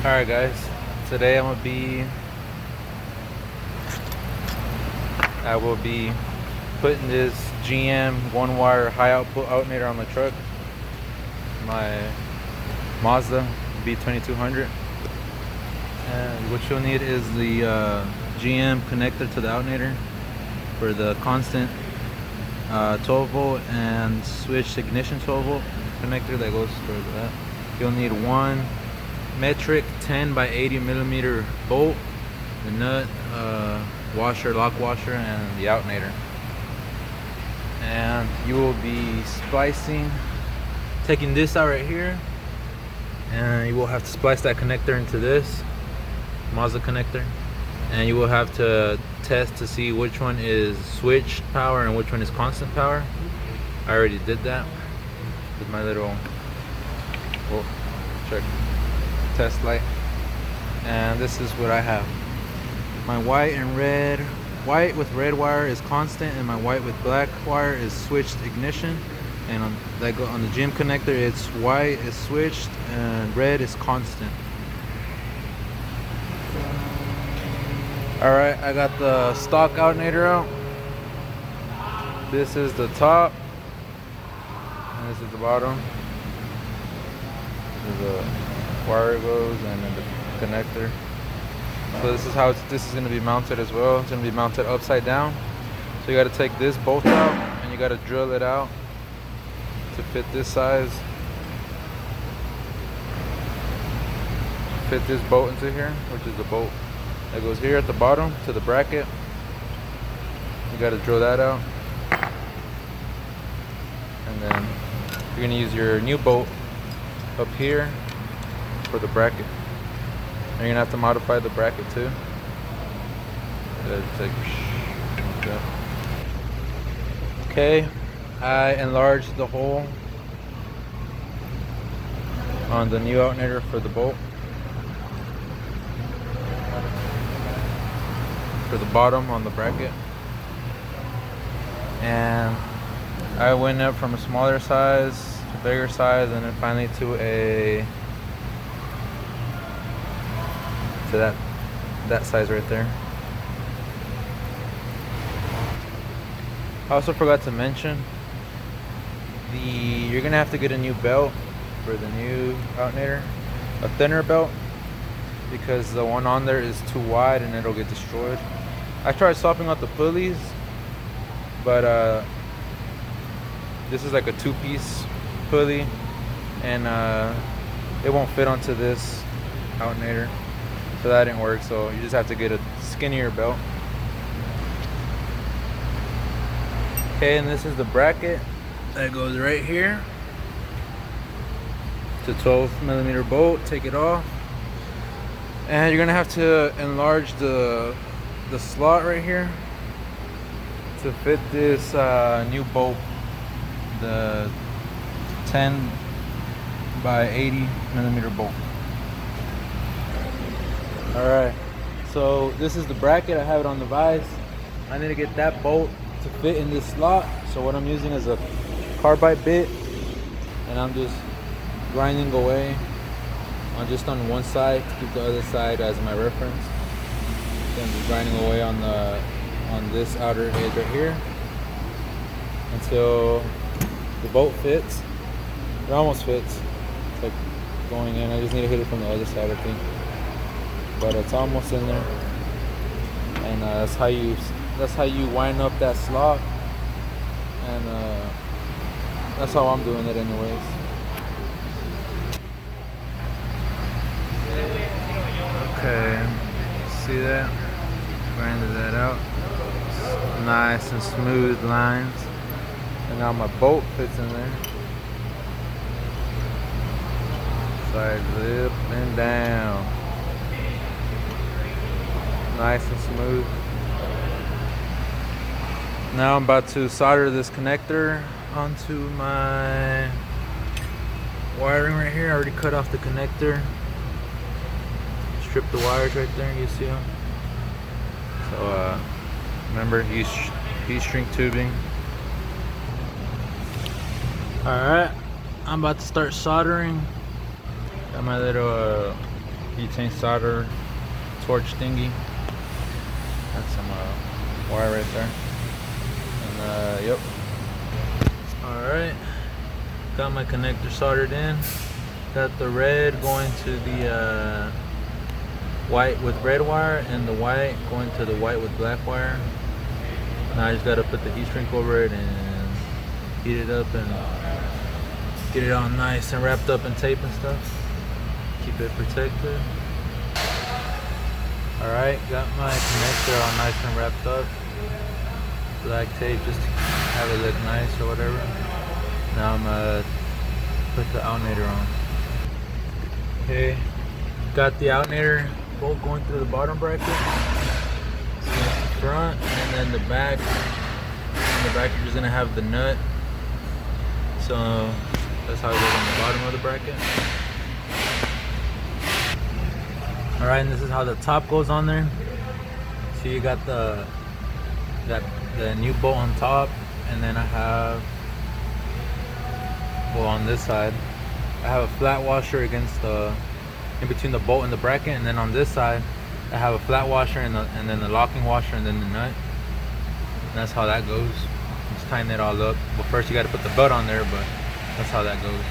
Alright guys, today I will be putting this GM one wire high output alternator on my truck, my Mazda B2200. And what you'll need is the GM connector to the alternator for the constant 12 volt and switched ignition 12 volt connector that goes for that. You'll need one metric 10 by 80 millimeter bolt, the nut, washer, lock washer, and the alternator. And you will be taking this out right here, and you will have to splice that connector into this Mazda connector, and you will have to test to see which one is switched power and which one is constant power. I already did that with my little check test light, and this is what I have. My white with red wire is constant, and my white with black wire is switched ignition. And on the GM connector, it's white is switched and red is constant. Alright, I got the stock alternator out. This is the top, and this is the bottom. This is the wire goes, and then the connector. So this is how this is going to be mounted as well. It's going to be mounted upside down. So you got to take this bolt out, and you got to drill it out to fit this size. Fit this bolt into here, which is the bolt that goes here at the bottom to the bracket. You got to drill that out, and then you're going to use your new bolt up here for the bracket. And you're gonna have to modify the bracket too. Okay, I enlarged the hole on the new alternator for the bolt, for the bottom on the bracket, and I went up from a smaller size to a bigger size, and then finally to that size right there. I also forgot to mention, you're gonna have to get a new belt for the new alternator, a thinner belt, because the one on there is too wide and it'll get destroyed. I tried swapping out the pulleys, but this is like a two-piece pulley, and it won't fit onto this alternator. So that didn't work, so you just have to get a skinnier belt. Okay, and this is the bracket that goes right here. It's a 12 millimeter bolt. Take it off, and you're gonna have to enlarge the slot right here to fit this new bolt, the 10 by 80 millimeter bolt. Alright, so this is the bracket. I have it on the vise. I need to get that bolt to fit in this slot. So what I'm using is a carbide bit, and I'm just grinding away on one side to keep the other side as my reference. Then just grinding away on this outer edge right here until the bolt fits. It almost fits. It's like going in. I just need to hit it from the other side, I think. But it's almost in there, and that's how you wind up that slot, and that's how I'm doing it anyways. Okay, see that? Grinded that out. Nice and smooth lines, and now my bolt fits in there. Sides up and down. Nice and smooth. Now I'm about to solder this connector onto my wiring right here. I already cut off the connector. Strip the wires right there, you see them? So remember, heat shrink tubing. Alright, I'm about to start soldering. Got my little butane solder torch thingy. That's some wire right there. And yep. Alright, got my connector soldered in. Got the red going to the white with red wire, and the white going to the white with black wire. Now I just gotta put the heat shrink over it and heat it up and get it all nice and wrapped up in tape and stuff. Keep it protected. Alright, got my connector all nice and wrapped up. Black tape just to have it look nice or whatever. Now I'm gonna put the alternator on. Okay, got the alternator bolt going through the bottom bracket. So that's the front, and then the back. In the back you're just gonna have the nut. So that's how it goes on the bottom of the bracket. Alright, and this is how the top goes on there. So you got the new bolt on top, and then I have, well, on this side I have a flat washer against the, in between the bolt and the bracket, and then on this side I have a flat washer and then the locking washer and then the nut. And that's how that goes. Just tighten it all up. Well, first you got to put the belt on there, but that's how that goes.